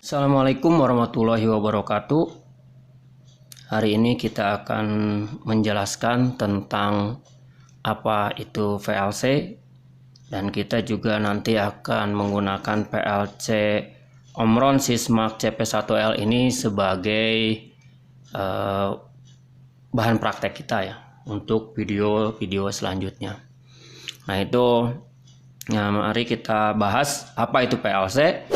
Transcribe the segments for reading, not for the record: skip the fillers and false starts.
Assalamualaikum warahmatullahi wabarakatuh. Hari ini kita akan menjelaskan tentang apa itu VLC, dan kita juga nanti akan menggunakan PLC Omron Sysmax CP1L ini sebagai bahan praktek kita ya untuk video-video selanjutnya. Mari kita bahas apa itu PLC.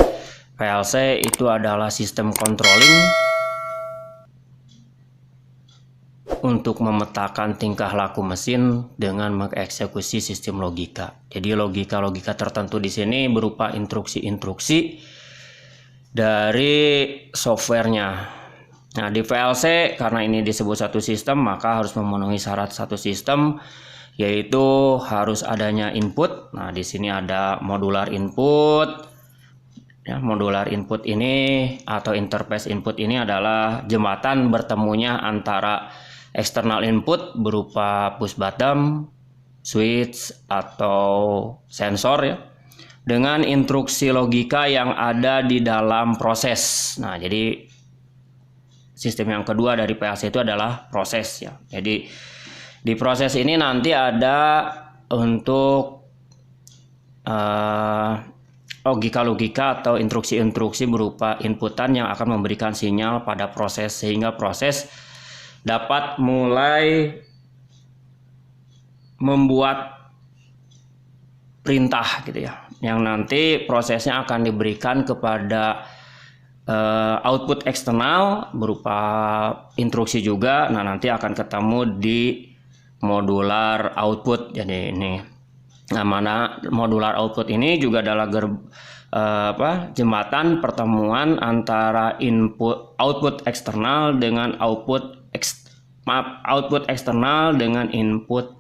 PLC itu adalah sistem controlling untuk memetakan tingkah laku mesin dengan mengeksekusi sistem logika. Jadi logika-logika tertentu di sini berupa instruksi-instruksi dari softwarenya. Nah, di VLC karena ini disebut satu sistem, maka harus memenuhi syarat satu sistem, yaitu harus adanya input. Nah, di sini ada modular input. Ya, modular input ini atau interface input ini adalah jembatan bertemunya antara external input berupa push button, switch atau sensor ya, dengan instruksi logika yang ada di dalam proses. Nah, jadi sistem yang kedua dari PLC itu adalah proses ya. Jadi di proses ini nanti ada untuk logika-logika atau instruksi-instruksi berupa inputan yang akan memberikan sinyal pada proses sehingga proses dapat mulai membuat perintah gitu ya, yang nanti prosesnya akan diberikan kepada output eksternal berupa instruksi juga. Nah, nanti akan ketemu di modular output. Jadi ini mana modular output ini juga adalah jembatan pertemuan antara output eksternal dengan output eksternal dengan input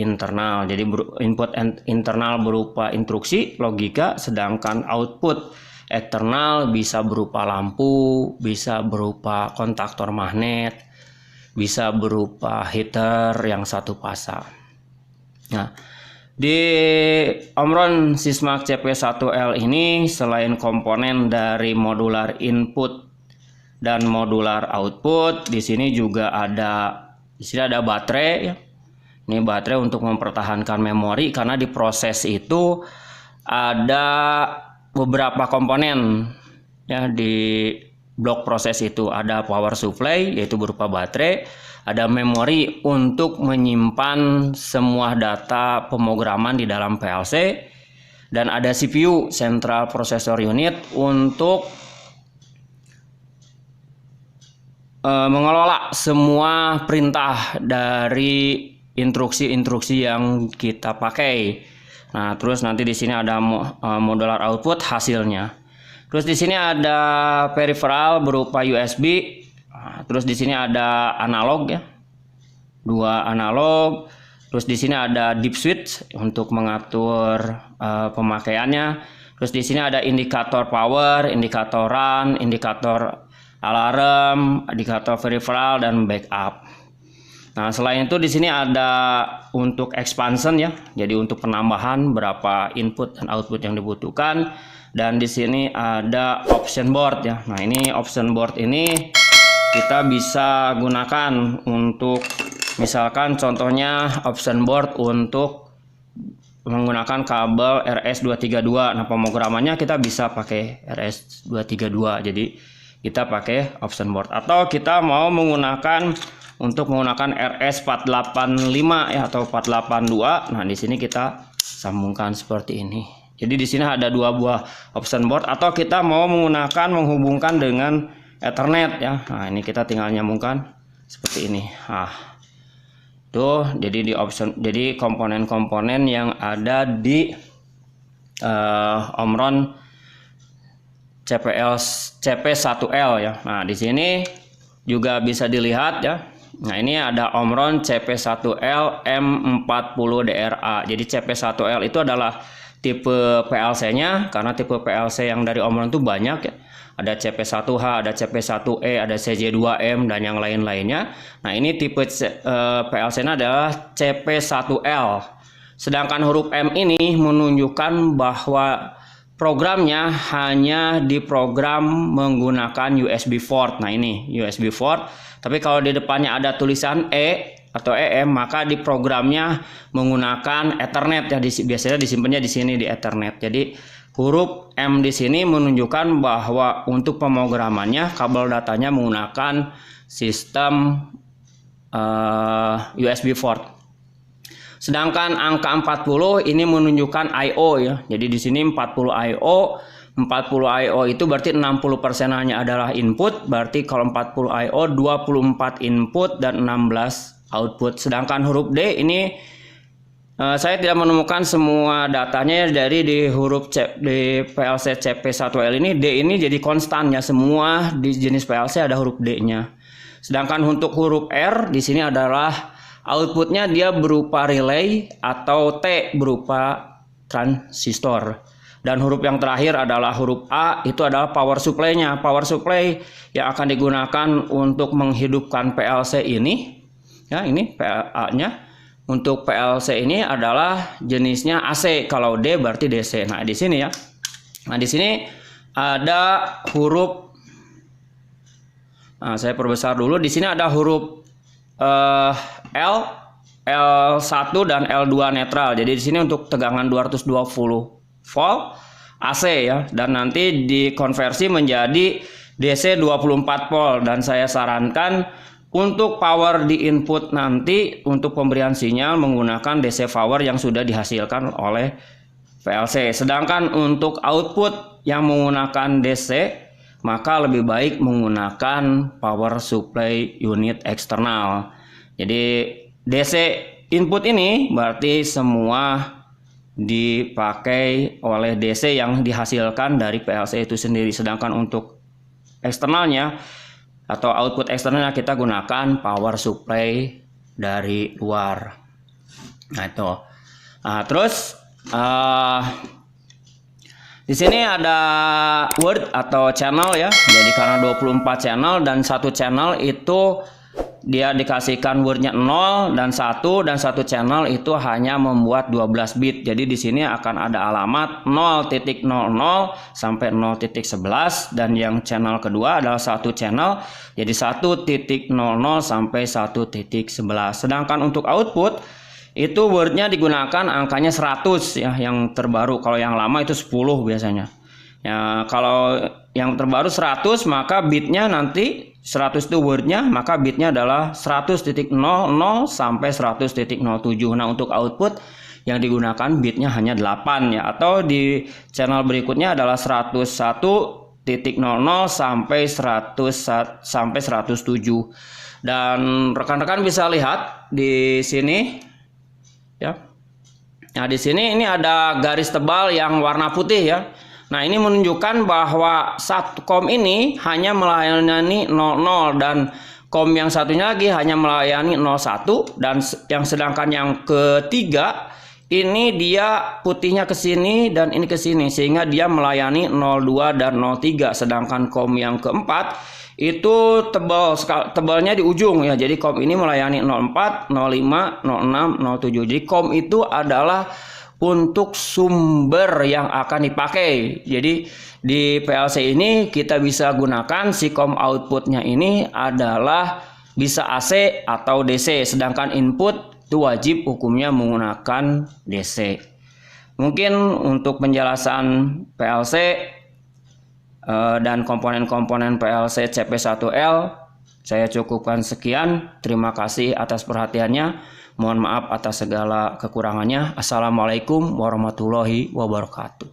internal. Jadi input internal berupa instruksi logika, sedangkan output eksternal bisa berupa lampu, bisa berupa kontaktor magnet, bisa berupa heater yang satu pasang. Nah, di Omron Sysmax CP1L ini selain komponen dari modular input dan modular output, di sini juga ada baterai ya. Ini baterai untuk mempertahankan memori, karena di proses itu ada beberapa komponen ya. Di blok proses itu ada power supply yaitu berupa baterai, ada memori untuk menyimpan semua data pemrograman di dalam PLC, dan ada CPU Central Processor Unit untuk mengelola semua perintah dari instruksi-instruksi yang kita pakai. Nah, terus nanti di sini ada modular output hasilnya. Terus di sini ada peripheral berupa USB. Terus di sini ada analog ya, 2 analog. Terus di sini ada deep switch untuk mengatur pemakaiannya. Terus di sini ada indikator power, indikator run, indikator alarm, indikator peripheral dan backup. Nah, selain itu di sini ada untuk expansion ya. Jadi untuk penambahan berapa input dan output yang dibutuhkan. Dan di sini ada option board ya. Nah, ini option board ini kita bisa gunakan untuk, misalkan contohnya option board untuk menggunakan kabel RS232. Nah, pemrogramannya kita bisa pakai RS232. Jadi kita pakai option board, atau kita mau menggunakan RS485 ya atau 482. Nah, di sini kita sambungkan seperti ini. Jadi di sini ada 2 buah option board, atau kita mau menghubungkan dengan Ethernet ya. Nah, ini kita tinggal nyambungkan seperti ini. Nah, tuh, jadi komponen-komponen yang ada di Omron CP1L ya. Nah, di sini juga bisa dilihat ya. Nah, ini ada Omron CP1L M40DRA. Jadi CP1L itu adalah tipe PLC-nya, karena tipe PLC yang dari Omron itu banyak ya. Ada CP1H, ada CP1E, ada CJ2M dan yang lain-lainnya. Nah, ini tipe PLC-nya adalah CP1L. Sedangkan huruf M ini menunjukkan bahwa programnya hanya diprogram menggunakan USB port. Nah ini USB port, tapi kalau di depannya ada tulisan E atau EM, maka di programnya menggunakan Ethernet ya, biasanya disimpannya di sini di Ethernet. Jadi huruf M di sini menunjukkan bahwa untuk pemrogramannya kabel datanya menggunakan sistem USB port. Sedangkan angka 40 ini menunjukkan I/O ya. Jadi di sini 40 I/O. 40 I/O itu berarti 60%-nya adalah input. Berarti kalau 40 I/O 24 input dan 16 output. Sedangkan huruf D ini saya tidak menemukan semua datanya dari di huruf C, di PLC CP1L ini. D ini jadi konstan ya, semua di jenis PLC ada huruf D-nya. Sedangkan untuk huruf R di sini adalah outputnya dia berupa relay atau T berupa transistor. Dan huruf yang terakhir adalah huruf A, itu adalah power supply-nya. Power supply yang akan digunakan untuk menghidupkan PLC ini. Ya, ini PA-nya. Untuk PLC ini adalah jenisnya AC. Kalau D berarti DC. Nah, di sini ya. Nah, di sini ada huruf. Nah, saya perbesar dulu. Di sini ada huruf L, L1 dan L2 netral. Jadi di sini untuk tegangan 220 volt AC ya, dan nanti dikonversi menjadi DC 24 volt. Dan saya sarankan untuk power di input nanti untuk pemberian sinyal menggunakan DC power yang sudah dihasilkan oleh PLC. Sedangkan untuk output yang menggunakan DC, maka lebih baik menggunakan power supply unit eksternal. Jadi DC input ini berarti semua dipakai oleh DC yang dihasilkan dari PLC itu sendiri. Sedangkan untuk eksternalnya atau output eksternalnya kita gunakan power supply dari luar. Nah itu. Nah, terus di sini ada word atau channel ya. Jadi karena 24 channel dan satu channel itu dia dikasihkan wordnya 0 dan 1, dan satu channel itu hanya membuat 12 bit. Jadi di sini akan ada alamat 0.00 sampai 0.11, dan yang channel kedua adalah satu channel, jadi 1.00 sampai 1.11. Sedangkan untuk output itu wordnya digunakan angkanya 100 ya, yang terbaru. Kalau yang lama itu 10 biasanya. Ya, kalau yang terbaru 100, maka bitnya nanti 100 itu wordnya, maka bitnya adalah 100.00 sampai 100.07. Nah untuk output yang digunakan bitnya hanya 8 ya, atau di channel berikutnya adalah 101.00 sampai 107. Dan rekan-rekan bisa lihat di sini ya. Nah di sini ini ada garis tebal yang warna putih ya. Nah ini menunjukkan bahwa satu kom ini hanya melayani 00, dan kom yang satunya lagi hanya melayani 01, dan yang sedangkan yang ketiga ini dia putihnya ke sini dan ini ke sini, sehingga dia melayani 02 dan 03. Sedangkan kom yang keempat itu tebalnya di ujung ya. Jadi kom ini melayani 04, 05, 06, 07. Jadi kom itu adalah untuk sumber yang akan dipakai. Jadi di PLC ini kita bisa gunakan si kom outputnya ini adalah bisa AC atau DC. Sedangkan input itu wajib hukumnya menggunakan DC. Mungkin untuk penjelasan PLC dan komponen-komponen PLC CP1L saya cukupkan sekian. Terima kasih atas perhatiannya. Mohon maaf atas segala kekurangannya. Assalamualaikum warahmatullahi wabarakatuh.